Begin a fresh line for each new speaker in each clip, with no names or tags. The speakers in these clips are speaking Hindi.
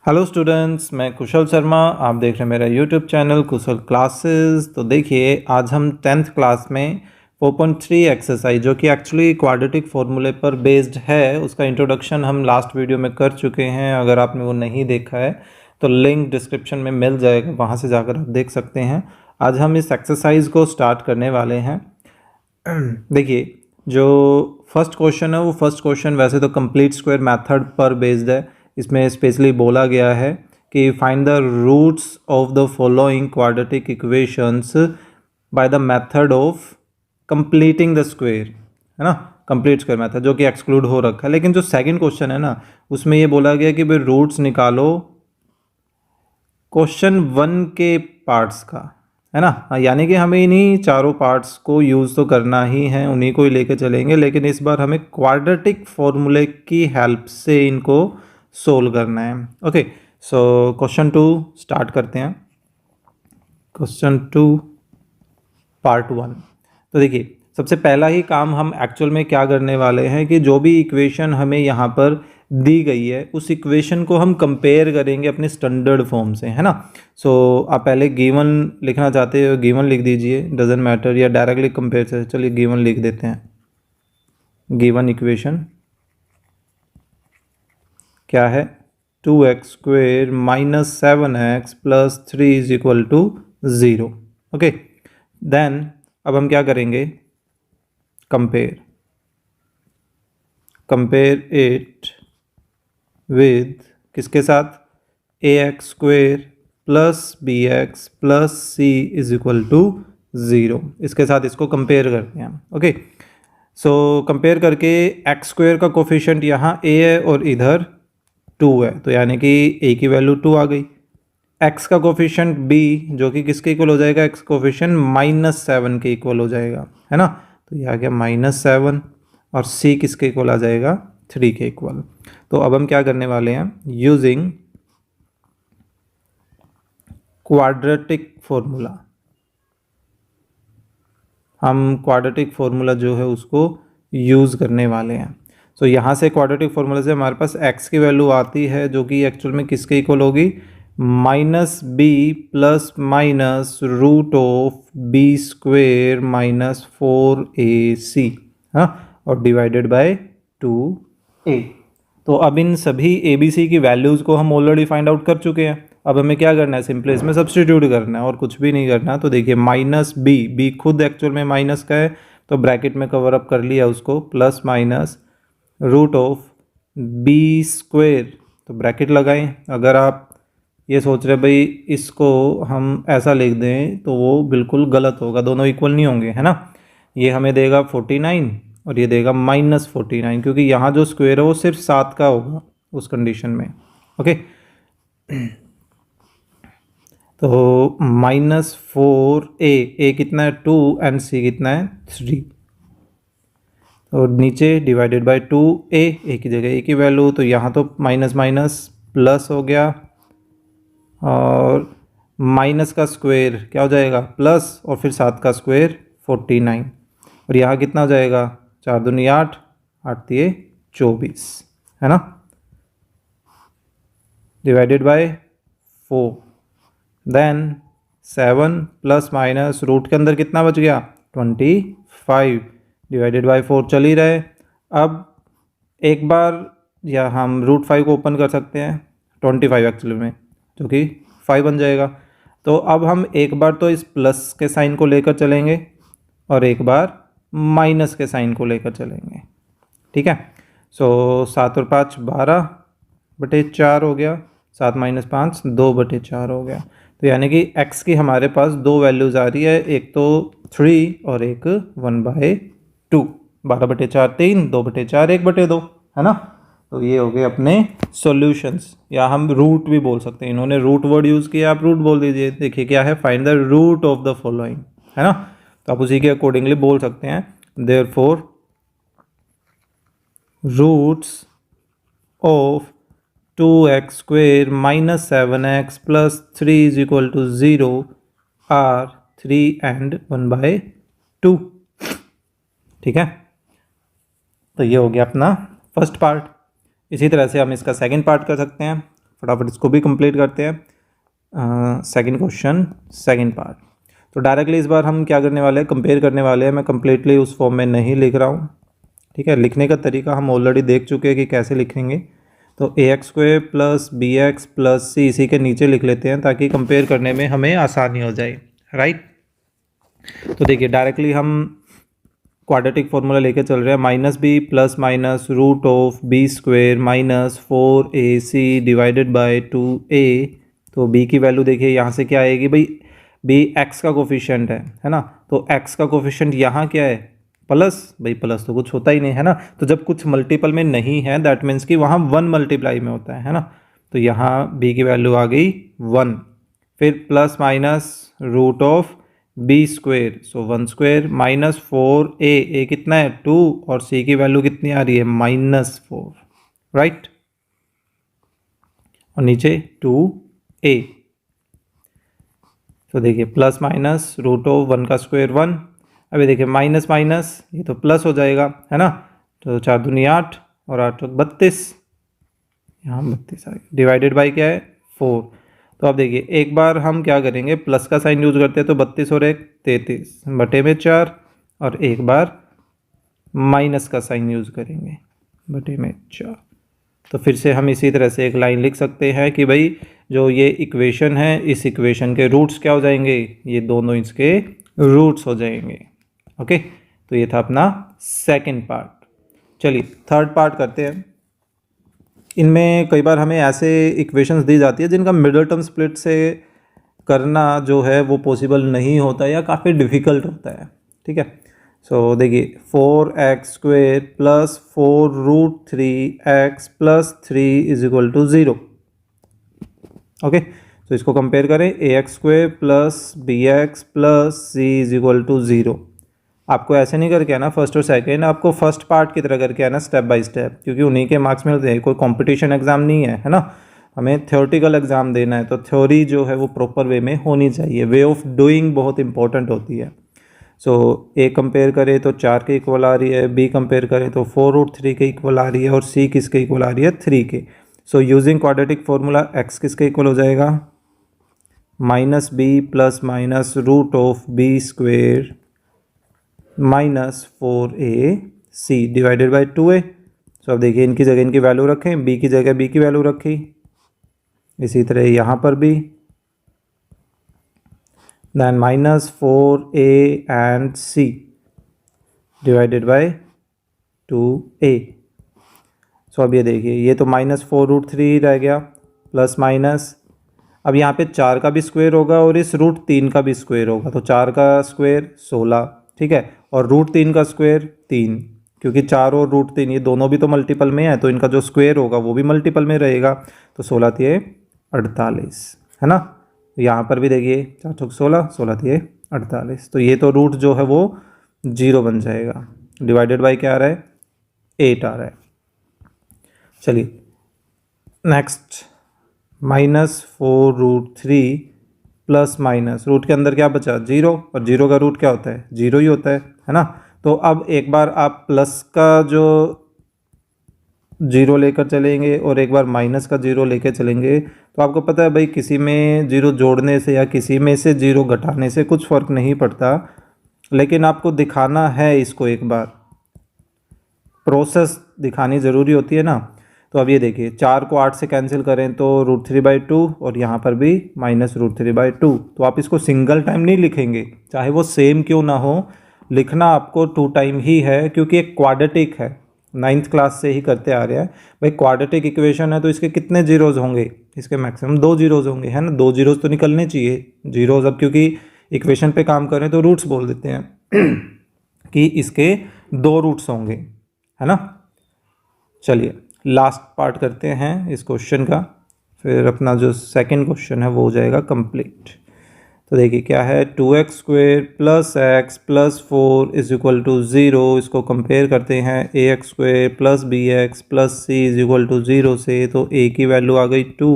हेलो स्टूडेंट्स, मैं कुशल शर्मा। आप देख रहे हैं मेरा यूट्यूब चैनल कुशल क्लासेस। तो देखिए, आज हम 10th क्लास में 4.3 एक्सरसाइज, जो कि एक्चुअली क्वाड्रेटिक फॉर्मूले पर बेस्ड है, उसका इंट्रोडक्शन हम लास्ट वीडियो में कर चुके हैं। अगर आपने वो नहीं देखा है तो लिंक डिस्क्रिप्शन में मिल जाएगा, वहाँ से जाकर आप देख सकते हैं। आज हम इस एक्सरसाइज को स्टार्ट करने वाले हैं। देखिए, जो फर्स्ट क्वेश्चन है वो फर्स्ट क्वेश्चन वैसे तो कंप्लीट स्क्वायर मेथड पर बेस्ड है। इसमें स्पेशली बोला गया है कि find the roots of the following quadratic equations by the method of completing the square, है ना, कंप्लीट स्क्वायर मेथड, जो कि एक्सक्लूड हो रखा है। लेकिन जो सेकंड क्वेश्चन है ना, उसमें ये बोला गया कि भाई रूट्स निकालो क्वेश्चन 1 के पार्ट्स का, है ना। यानी कि हमें इन्हीं चारों पार्ट्स को यूज़ तो करना ही है, उन्हीं को ही लेके चलेंगे, लेकिन इस बार हमें क्वाड्रेटिक फॉर्मूले की हेल्प से इनको सोल्व करना है। ओके, सो क्वेश्चन 2 स्टार्ट करते हैं। Question 2 part 1। तो देखिए, सबसे पहला ही काम हम एक्चुअल में क्या करने वाले हैं कि जो भी इक्वेशन हमें यहाँ पर दी गई है उस इक्वेशन को हम कंपेयर करेंगे अपने स्टैंडर्ड फॉर्म से, है ना। सो आप पहले गिवन लिखना चाहते हो, गिवन लिख दीजिए, डजेंट मैटर, या डायरेक्टली कंपेयर से, चलिए गिवन लिख देते हैं। गिवन इक्वेशन क्या है? 2x² minus 7x plus 3 is equal to 0। Okay, then अब हम क्या करेंगे? कंपेयर इट विद किसके साथ? ax² plus bx plus c is equal to 0। इसके साथ इसको कंपेयर करते हैं। ओके, सो कंपेयर करके x² का कोफिशिएंट यहाँ a है और इधर 2 है, तो यानी कि a की वैल्यू 2 आ गई। x का कोफिशिएंट b, जो कि किसके इक्वल हो जाएगा? x कोफिशिएंट -7 के इक्वल हो जाएगा, है ना। तो ये आ गया -7, और c किसके इक्वल आ जाएगा? 3 के इक्वल। तो अब हम क्या करने वाले हैं? यूजिंग क्वाड्रेटिक फॉर्मूला, हम क्वाड्रेटिक फॉर्मूला जो है उसको यूज़ करने वाले हैं। सो यहाँ से क्वाड्रेटिक फॉर्मूला से हमारे पास x की वैल्यू आती है, जो कि एक्चुअल में किसके इक्वल होगी? -b plus minus root of b² minus 4ac, हाँ, और डिवाइडेड बाय 2a। तो अब इन सभी ए बी सी की वैल्यूज़ को हम ऑलरेडी फाइंड आउट कर चुके हैं। अब हमें क्या करना है? सिंपली इसमें सब्स्टिट्यूट करना है और कुछ भी नहीं करना। तो देखिए, -b खुद एक्चुअल में माइनस का है, तो ब्रैकेट में कवर अप कर लिया उसको, plus minus root of b², तो ब्रैकेट लगाएं। अगर आप ये सोच रहे भाई इसको हम ऐसा लिख दें तो वो बिल्कुल गलत होगा, दोनों इक्वल नहीं होंगे, है ना। ये हमें देगा 49 और ये देगा -49, क्योंकि यहाँ जो स्क्वायर है वो सिर्फ 7 का होगा उस कंडीशन में। ओके, तो -4a कितना है? 2, एंड c कितना है? 3। और नीचे डिवाइडेड बाय 2a, a की जगह a की वैल्यू, तो यहाँ तो माइनस माइनस प्लस हो गया, और माइनस का स्क्वायर क्या हो जाएगा? प्लस, और फिर 7 का स्क्वायर 49, और यहाँ कितना हो जाएगा? 4 दूनी 8, 8 तिये 24, है ना, divided by 4। Then 7 plus minus root के अंदर कितना बच गया? 25, डिवाइडेड बाय 4 चल ही रहे। अब एक बार या हम रूट 5 को ओपन कर सकते हैं, 25 एक्चुअली में, जो कि 5 बन जाएगा। तो अब हम एक बार तो इस प्लस के साइन को लेकर चलेंगे और एक बार माइनस के साइन को लेकर चलेंगे, ठीक है। सो 7 और 5 12/4 हो गया, 7 - 5 2/4 हो गया। तो यानी कि x की हमारे पास दो वैल्यूज़ आ रही है, एक तो 3 और एक 1/2। 12/4 3, 2/4 1/2, है ना। तो ये हो गए अपने सॉल्यूशंस, या हम रूट भी बोल सकते हैं। इन्होंने रूट वर्ड यूज़ किया, आप रूट बोल दीजिए। देखिए क्या है? Find the root of the following, है ना। तो आप उसी के अकॉर्डिंगली बोल सकते हैं। Therefore roots of 2x² minus 7x plus 3 is equal to 0 are 3 and 1/2, ठीक है। तो ये हो गया अपना फर्स्ट पार्ट। इसी तरह से हम इसका सेकंड पार्ट कर सकते हैं। फटाफट इसको भी कंप्लीट करते हैं। Second question second part. तो डायरेक्टली इस बार हम क्या करने वाले हैं, कंपेयर करने वाले हैं। मैं कंप्लीटली उस फॉर्म में नहीं लिख रहा हूँ, ठीक है। लिखने का तरीका हम ऑलरेडी देख चुके हैं कि कैसे लिखेंगे। तो ax² plus bx plus c इसी के नीचे लिख लेते हैं ताकि कंपेयर करने में हमें आसानी हो जाए, राइट। तो देखिए डायरेक्टली हम क्वाड्रेटिक फॉर्मूला लेके चल रहे हैं, minus B plus minus root of B square minus 4ac divided by 2a। तो b की वैल्यू देखिए यहाँ से क्या आएगी भाई, b x का कोफिशिएंट है ना। तो x का कोफिशिएंट यहाँ क्या है, प्लस। भाई प्लस तो कुछ होता ही नहीं है ना, तो जब कुछ मल्टीपल में नहीं है दैट मीन्स कि वहाँ 1 मल्टीप्लाई में होता है ना। तो यहाँ b की वैल्यू आ गई 1, फिर plus minus root of B square, so 1 square minus 4a कितना है 2, और c की वैल्यू कितनी आ रही है -4, राइट। और नीचे 2a। तो देखिए प्लस माइनस रूट ऑफ 1 का स्क्वायर 1, अभी देखिए माइनस माइनस ये तो प्लस हो जाएगा है ना। तो 4 दूनी 8 और 8 32, यहाँ 32 आ गया, डिवाइडेड बाई क्या है 4। तो अब देखिए एक बार हम क्या करेंगे, प्लस का साइन यूज करते हैं तो 32 और 1 33 बटे में 4, और एक बार माइनस का साइन यूज करेंगे बटे में 4। तो फिर से हम इसी तरह से एक लाइन लिख सकते हैं कि भाई जो ये इक्वेशन है इस इक्वेशन के रूट्स क्या हो जाएंगे, ये दोनों इसके रूट्स हो जाएंगे। ओके, तो ये था अपना सेकंड पार्ट। चलिए थर्ड पार्ट करते हैं। इनमें कई बार हमें ऐसे इक्वेशंस दी जाती है जिनका मिडल टर्म स्प्लिट से करना जो है वो पॉसिबल नहीं होता या काफ़ी डिफ़िकल्ट होता है, ठीक है। सो देखिए 4x² plus 4√3x plus 3 is equal to 0। Okay, तो इसको कंपेयर करें, ax² plus bx plus c is equal to 0। आपको ऐसे नहीं करके आना फर्स्ट और सेकंड, आपको फर्स्ट पार्ट की तरह करके आना स्टेप बाय स्टेप, क्योंकि उन्हीं के मार्क्स मिलते हैं। कोई कंपटीशन एग्जाम नहीं है ना, हमें थ्योरेटिकल एग्जाम देना है, तो थ्योरी जो है वो प्रॉपर वे में होनी चाहिए। वे ऑफ डूइंग बहुत इंपॉर्टेंट होती है। सो ए कंपेयर करें तो 4 के इक्वल आ रही है, बी कंपेयर करें तो 4√3 के इक्वल आ रही है, और सी किसके इक्वल आ रही है 3 के। So using quadratic formula X किसके इक्वल हो जाएगा, minus B plus minus root of B square minus 4ac divided by 2a। So अब देखिए इनकी जगह इनकी वैल्यू रखें, b की जगह b की वैल्यू रखी, इसी तरह यहाँ पर भी, then -4a and c divided by 2a। So अब ये देखिए ये तो -4√3 रह गया, प्लस माइनस, अब यहाँ पे 4 का भी स्क्वायर होगा और इस √3 का भी स्क्वायर होगा, तो 4 का स्क्वायर 16, ठीक है, और √3 का स्क्वायर 3, क्योंकि 4 और √3 ये दोनों भी तो मल्टीपल में है, तो इनका जो स्क्वायर होगा वो भी मल्टीपल में रहेगा। तो 16 × 48 है ना। यहाँ पर भी देखिए 4 × 16 16 × 48, तो ये तो रूट जो है वो 0 बन जाएगा, डिवाइडेड बाई क्या आ रहा है 8 आ रहा है। चलिए नेक्स्ट, -4√3 प्लस माइनस, रूट के अंदर क्या बचा 0, और 0 का रूट क्या होता है 0 ही होता है ना। तो अब एक बार आप प्लस का जो 0 लेकर चलेंगे और एक बार माइनस का 0 लेकर चलेंगे, तो आपको पता है भाई किसी में 0 जोड़ने से या किसी में से 0 घटाने से कुछ फ़र्क नहीं पड़ता, लेकिन आपको दिखाना है इसको, एक बार प्रोसेस दिखानी ज़रूरी होती है ना। तो अब ये देखिए 4 को 8 से कैंसिल करें तो √3/2, और यहाँ पर भी -√3/2। तो आप इसको सिंगल टाइम नहीं लिखेंगे, चाहे वो सेम क्यों ना हो, लिखना आपको 2 टाइम ही है, क्योंकि एक क्वाड्रेटिक है, 9th क्लास से ही करते आ रहे हैं भाई। क्वाड्रेटिक इक्वेशन है तो इसके कितने जीरोज़ होंगे, इसके मैक्सिमम 2 जीरोज़ होंगे, है ना। 2 जीरोज़ तो निकलने चाहिए, जीरोज़ अब क्योंकि इक्वेशन पे काम करें तो रूट्स बोल देते हैं कि इसके 2 रूट्स होंगे, है ना। चलिए लास्ट पार्ट करते हैं इस क्वेश्चन का, फिर अपना जो सेकंड क्वेश्चन है वो हो जाएगा कंप्लीट। तो देखिए क्या है, 2x² plus x plus 4 is equal to 0। इसको कंपेयर करते हैं ax² plus bx plus c is equal to 0 से। तो a की वैल्यू आ गई 2,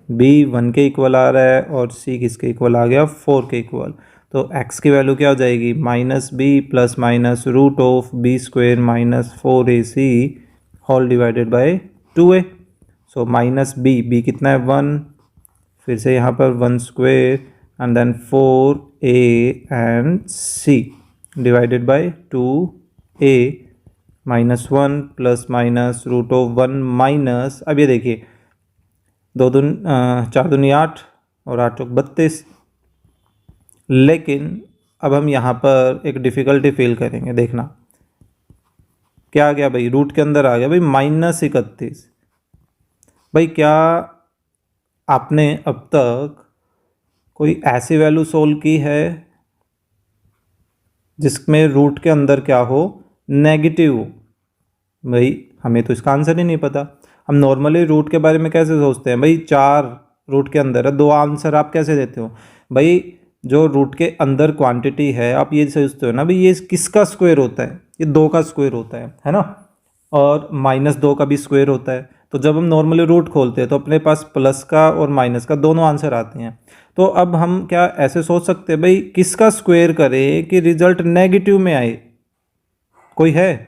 b 1 के इक्वल आ रहा है, और c किसके इक्वल आ गया 4 के इक्वल। तो x की वैल्यू क्या हो जाएगी, -b plus minus root of b square minus 4ac whole divided by 2a। So minus B कितना है 1, फिर से यहाँ पर 1 square and then 4a and c divided by 2a -1 plus minus root of 1 minus, अब ये देखिए 4 दूनी 8 और 8 चौक 32। लेकिन अब हम यहाँ पर एक डिफ़िकल्टी फील करेंगे, देखना क्या आ गया भाई, रूट के अंदर आ गया भाई -31। भाई क्या आपने अब तक कोई ऐसी वैल्यू सोल्व की है जिसमें रूट के अंदर क्या हो, नेगेटिव हो? भाई हमें तो इसका आंसर ही नहीं पता। हम नॉर्मली रूट के बारे में कैसे सोचते हैं, भाई 4 रूट के अंदर है, 2 आंसर आप कैसे देते हो? भाई जो रूट के अंदर क्वांटिटी है आप ये सोचते हो ना भाई ये किसका स्क्वायर होता है, ये 2 का स्क्वायर होता है ना, और -2 का भी स्क्वायर होता है। तो जब हम नॉर्मली रूट खोलते हैं तो अपने पास प्लस का और माइनस का दोनों आंसर आते हैं। तो अब हम क्या ऐसे सोच सकते हैं भाई किसका स्क्वायर करें कि रिजल्ट नेगेटिव में आए? कोई है?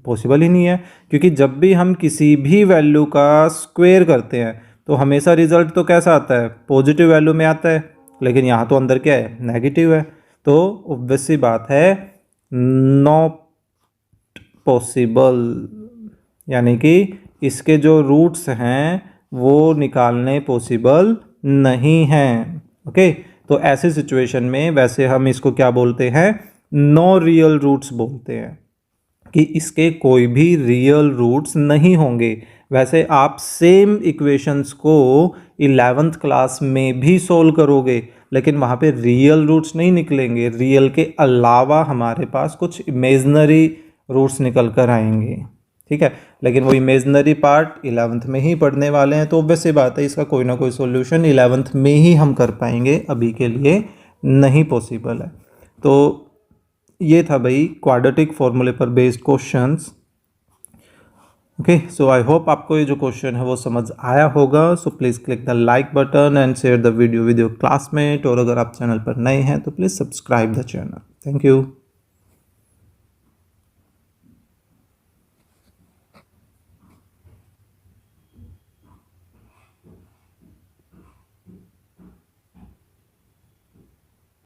पॉसिबल ही नहीं है, क्योंकि जब भी हम किसी भी वैल्यू का स्क्वायर करते हैं तो हमेशा रिजल्ट तो कैसा आता है, पॉजिटिव वैल्यू में आता है। लेकिन यहाँ तो अंदर क्या है, नेगेटिव है। तो ऑब्वियस सी बात है नॉट पॉसिबल, यानी कि इसके जो रूट्स हैं वो निकालने पॉसिबल नहीं हैं। ओके, तो ऐसे सिचुएशन में वैसे हम इसको क्या बोलते हैं, नो रियल रूट्स बोलते हैं, कि इसके कोई भी रियल रूट्स नहीं होंगे। वैसे आप सेम इक्वेशंस को 11th क्लास में भी सोल्व करोगे लेकिन वहाँ पे रियल रूट्स नहीं निकलेंगे, रियल के अलावा हमारे पास कुछ इमेजनरी रूट्स निकल कर आएंगे, ठीक है। लेकिन वो इमेजनरी पार्ट 11th में ही पढ़ने वाले हैं, तो ऑब्वियस सी बात है इसका कोई ना कोई सॉल्यूशन 11th में ही हम कर पाएंगे, अभी के लिए नहीं पॉसिबल है। तो ये था भाई क्वाड्रेटिक फॉर्मूले पर based questions. Okay, so I hope आपको ये जो क्वेश्चन है वो समझ आया होगा। So please click the like button and share the video with your classmate, और अगर आप चैनल पर नए हैं तो please subscribe the channel. Thank you.